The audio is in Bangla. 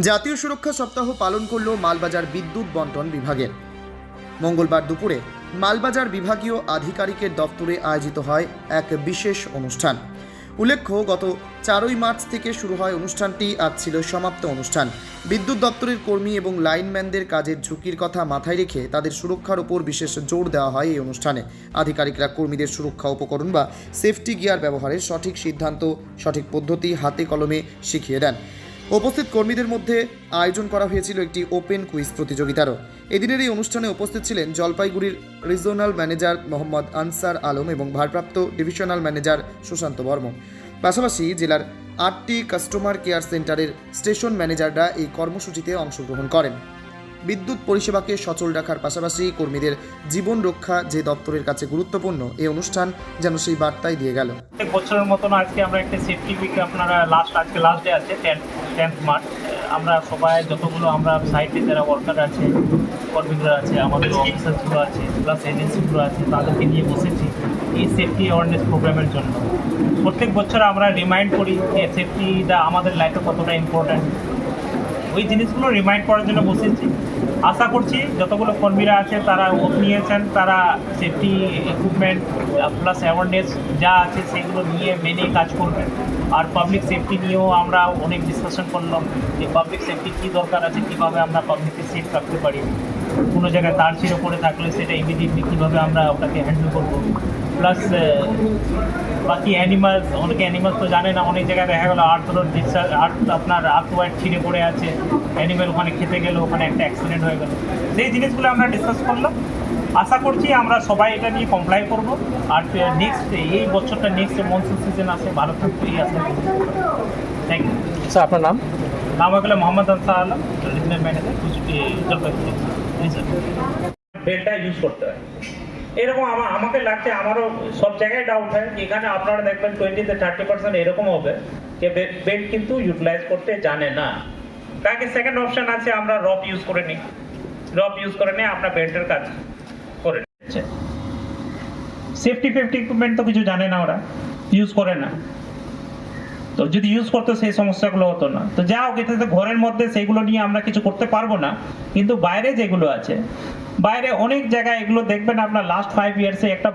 জাতীয় সুরক্ষা সপ্তাহ পালন করল মালবাজার বিদ্যুৎ বন্টন বিভাগের। মঙ্গলবার দুপুরে মালবাজার বিভাগীয় আধিকারিকের দপ্তরে আয়োজিত হয় এক বিশেষ অনুষ্ঠান। উল্লেখ্য, গত 4 মার্চ থেকে শুরু হয় অনুষ্ঠানটি। আজ ছিল সমাপ্ত অনুষ্ঠান। বিদ্যুৎ দপ্তরের কর্মী এবং লাইনম্যানদের কাজের ঝুঁকির কথা মাথায় রেখে তাদের সুরক্ষার উপর বিশেষ জোর দেওয়া হয় এই অনুষ্ঠানে। আধিকারিকরা কর্মীদের সুরক্ষা উপকরণ বা সেফটি গিয়ার ব্যবহারের সঠিক সিদ্ধান্ত, সঠিক পদ্ধতি হাতে কলমে শিখিয়ে দেন। উপস্থিত কর্মীদের মধ্যে আয়োজন করা হয়েছিল একটি ওপেন কুইজ প্রতিযোগিতারও। এদিনের এই অনুষ্ঠানে উপস্থিত ছিলেন জলপাইগুড়ির রিজিওনাল ম্যানেজার মোহাম্মদ আনসার আলম এবং ভারপ্রাপ্ত ডিভিশনাল ম্যানেজার সুশান্ত বর্মন। পাশাপাশি জেলার 8টি কাস্টমার কেয়ার সেন্টারের স্টেশন ম্যানেজাররা এই কর্মসূচিতে অংশগ্রহণ করেন। বিদ্যুৎ পরিষেবাকে সচল রাখার পাশাপাশি কর্মীদের জীবন রক্ষা যে দপ্তরের কাছে গুরুত্বপূর্ণ, এই অনুষ্ঠান যেন সেই বার্তাই দিয়ে গেল। এক বছরের মতন আজকে আমরা একটা সেফটি উইক, আপনারা আজকে লাস্ট ডে আছে 10th মার্চ। আমরা সবাই যতগুলো আমরা সাইটে যারা ওয়ার্কার আছে, কর্মীরা আছে, আমাদের অফিসার্সগুলো আছে, প্লাস এজেন্সিগুলো আছে, তাদেরকে নিয়ে বসেছি এই সেফটি অ্যাওয়ারনেস প্রোগ্রামের জন্য। প্রত্যেক বছর আমরা রিমাইন্ড করি যে সেফটিটা আমাদের লাইফে কতটা ইম্পর্ট্যান্ট। ওই জিনিসগুলো রিমাইন্ড করার জন্য বসেছি। আশা করছি যতগুলো কর্মীরা আছে তারা ওত নিয়েছেন, তারা সেফটি ইকুইপমেন্ট প্লাস অ্যাওয়ারনেস যা আছে সেগুলো নিয়ে মেনে কাজ করবেন। আর পাবলিক সেফটি নিয়েও আমরা অনেক ডিসকাশন করলাম যে পাবলিক সেফটি কী দরকার আছে, কীভাবে আমরা পাবলিককে সেফ রাখতে পারি। কোনো জায়গায় তার ছিঁড়ে পড়ে থাকলে সেটা ইমিডিয়েটলি কীভাবে আমরা ওটাকে হ্যান্ডেল করবো। প্লাস বাকি অ্যানিমালস, অনেকে অ্যানিমালস তো জানে না, অনেক জায়গায় দেখা গেলো আপনার আর্থ ওয়াইট ছিঁড়ে পড়ে আছে, অ্যানিমেল ওখানে খেতে গেলো, ওখানে একটা অ্যাক্সিডেন্ট হয়ে গেলো। সেই জিনিসগুলো আমরা ডিসকাস করলাম। আশা করছি আমরা সবাই এটা নিয়ে কমপ্লাই করবো। আর নেক্সট এই বছরটা নেক্সট মনসুন সিজন আসে, ভালো থাকতেই আসে। Thank you sir. আপনার নাম? নাম হয়ে গেলে Mohammad Ansar Alam, regional manager, Jalpaiguri. Sir, বেলটা ইউজ করতে হয় এরকম আমাকে লাগছে, আমারও সব জায়গায় ডাউট হয়। এখানে আপনারা দেখবেন 20-30% এরকম হবে যে বেল্ট কিন্তু ইউটিলাইজ করতে জানে না। তাকে সেকেন্ড অপশন আছে, আমরা রপ ইউজ করে নিই। রপ ইউজ করে নিয়ে আমরা বেল্টের কাজ করে নিচ্ছে। সেফটি ইকুইপমেন্ট তো কিছু জানে না, ওরা ইউজ করে না। তো যদি ইউজ করতো সেই সমস্যাগুলো হতো না। তো যা হোক, এটাতে ঘরের মধ্যে সেইগুলো নিয়ে আমরা কিছু করতে পারবো না, কিন্তু বাইরে যেগুলো আছে, বাইরে অনেক জায়গায় এগুলো দেখবেন আপনার লাস্ট 5 ইয়ার্সে একটা